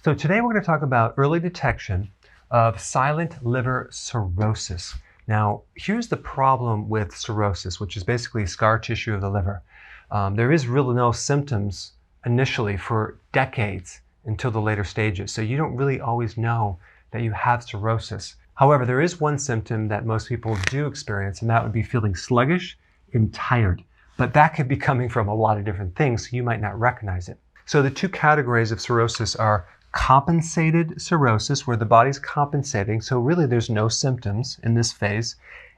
So today we're going to talk about early detection of silent liver cirrhosis. Now, here's the problem with cirrhosis, which is basically scar tissue of the liver. There is really no symptoms initially for decades until the later stages. So you don't really always know that you have cirrhosis. However, there is one symptom that most people do experience, and that would be feeling sluggish and tired. But that could be coming from a lot of different things, so you might not recognize it. So the two categories of cirrhosis are compensated cirrhosis, where the body's compensating, so really there's no symptoms in this phase.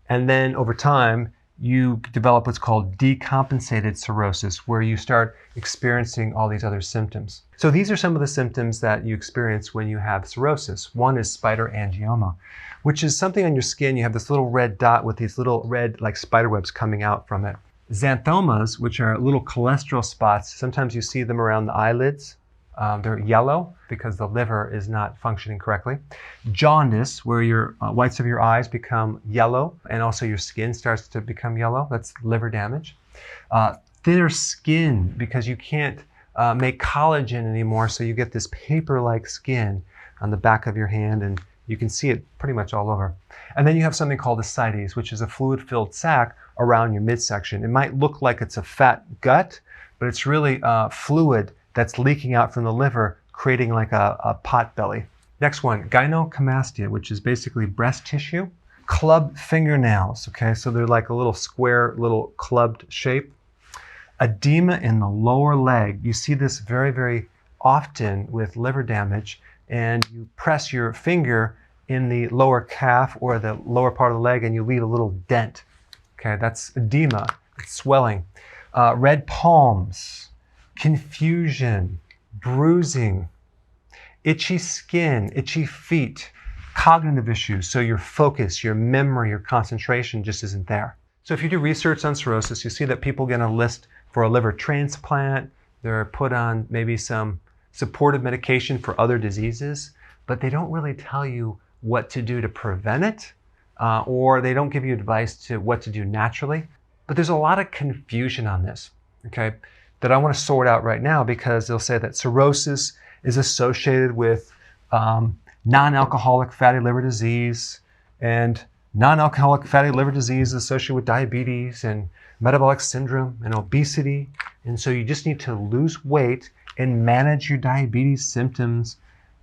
And then over time, you develop what's called decompensated cirrhosis, where you start experiencing all these other symptoms. So these are some of the symptoms that you experience when you have cirrhosis. One is spider angioma, which is something on your skin. You have this little red dot with these little red like spider webs coming out from it. Xanthomas, which are little cholesterol spots. Sometimes you see them around the eyelids. They're yellow because the liver is not functioning correctly. Jaundice, where your whites of your eyes become yellow and also your skin starts to become yellow. That's liver damage. Thinner skin because you can't make collagen anymore, so you get this paper-like skin on the back of your hand, and you can see it pretty much all over. And then you have something called Ascites, which is a fluid-filled sac around your midsection. It might look like it's a fat gut, but it's really fluid that's leaking out from the liver, creating like a pot belly. Next one, Gynecomastia, which is basically breast tissue. Club fingernails, okay? So they're like a little square, little clubbed shape. Edema in the lower leg. You see this very, very often with liver damage, and you press your finger in the lower calf or the lower part of the leg and you leave a little dent. Okay, that's edema, it's swelling. Red palms, confusion, bruising, itchy skin, itchy feet, cognitive issues. So your focus, your memory, your concentration just isn't there. So if you do research on cirrhosis, you see that people get a list for a liver transplant. They're put on maybe some supportive medication for other diseases, but they don't really tell you what to do to prevent it, or they don't give you advice to what to do naturally. But there's a lot of confusion on this, okay, that I want to sort out right now, because they'll say that cirrhosis is associated with non-alcoholic fatty liver disease, and non-alcoholic fatty liver disease is associated with diabetes and metabolic syndrome and obesity. And so you just need to lose weight and manage your diabetes symptoms.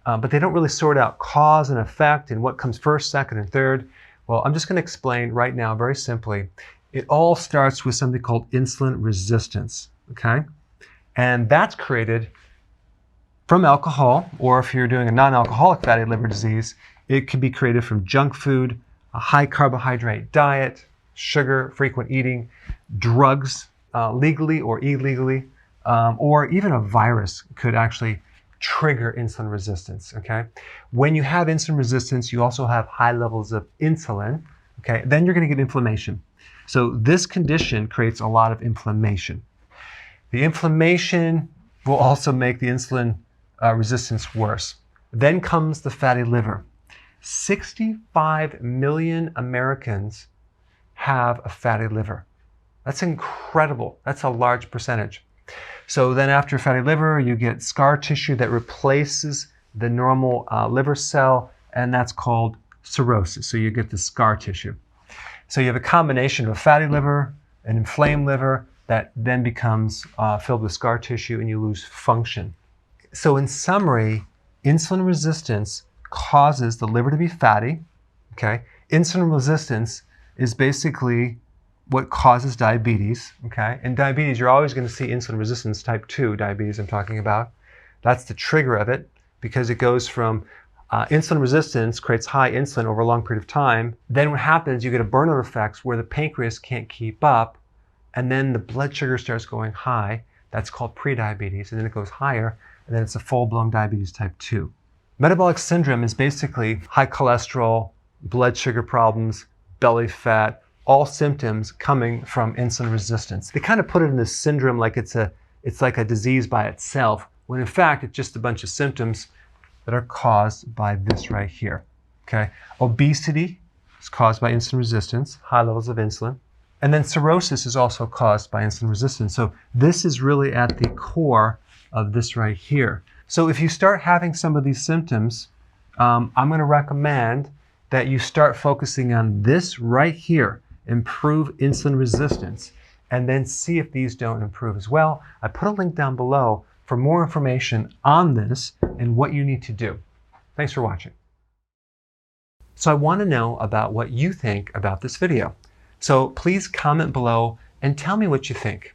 But they don't really sort out cause and effect and what comes first, second, and third. Well, I'm just going to explain right now very simply. It all starts with something called insulin resistance, okay? And that's created from alcohol, or if you're doing a non-alcoholic fatty liver disease, it can be created from junk food, a high carbohydrate diet, sugar, frequent eating, drugs, legally or illegally, or even a virus could actually trigger insulin resistance, okay? When you have insulin resistance, you also have high levels of insulin, okay? Then you're going to get inflammation. So this condition creates a lot of inflammation. The inflammation will also make the insulin resistance worse. Then comes the fatty liver. 65 million Americans have a fatty liver. That's incredible. That's a large percentage. So then after fatty liver, you get scar tissue that replaces the normal liver cell, and that's called cirrhosis. So you get the scar tissue. So you have a combination of a fatty liver, an inflamed liver, that then becomes filled with scar tissue, and you lose function. So in summary, insulin resistance causes the liver to be fatty, okay? Insulin resistance is basically what causes diabetes, okay? In diabetes, you're always going to see insulin resistance, type 2 diabetes I'm talking about. That's the trigger of it, because it goes from insulin resistance creates high insulin over a long period of time. Then what happens, you get a burnout effect where the pancreas can't keep up, and then the blood sugar starts going high. That's called prediabetes, and then it goes higher, and then it's a full-blown diabetes type 2. Metabolic syndrome is basically high cholesterol, blood sugar problems, belly fat, all symptoms coming from insulin resistance. They kind of put it in this syndrome like it's like a disease by itself, when in fact it's just a bunch of symptoms that are caused by this right here, okay? Obesity is caused by insulin resistance, high levels of insulin. And then cirrhosis is also caused by insulin resistance. So this is really at the core of this right here. So if you start having some of these symptoms, I'm going to recommend that you start focusing on this right here, improve insulin resistance, and then see if these don't improve as well. I put a link down below for more information on this and what you need to do. Thanks for watching. So I want to know about what you think about this video. So please comment below and tell me what you think.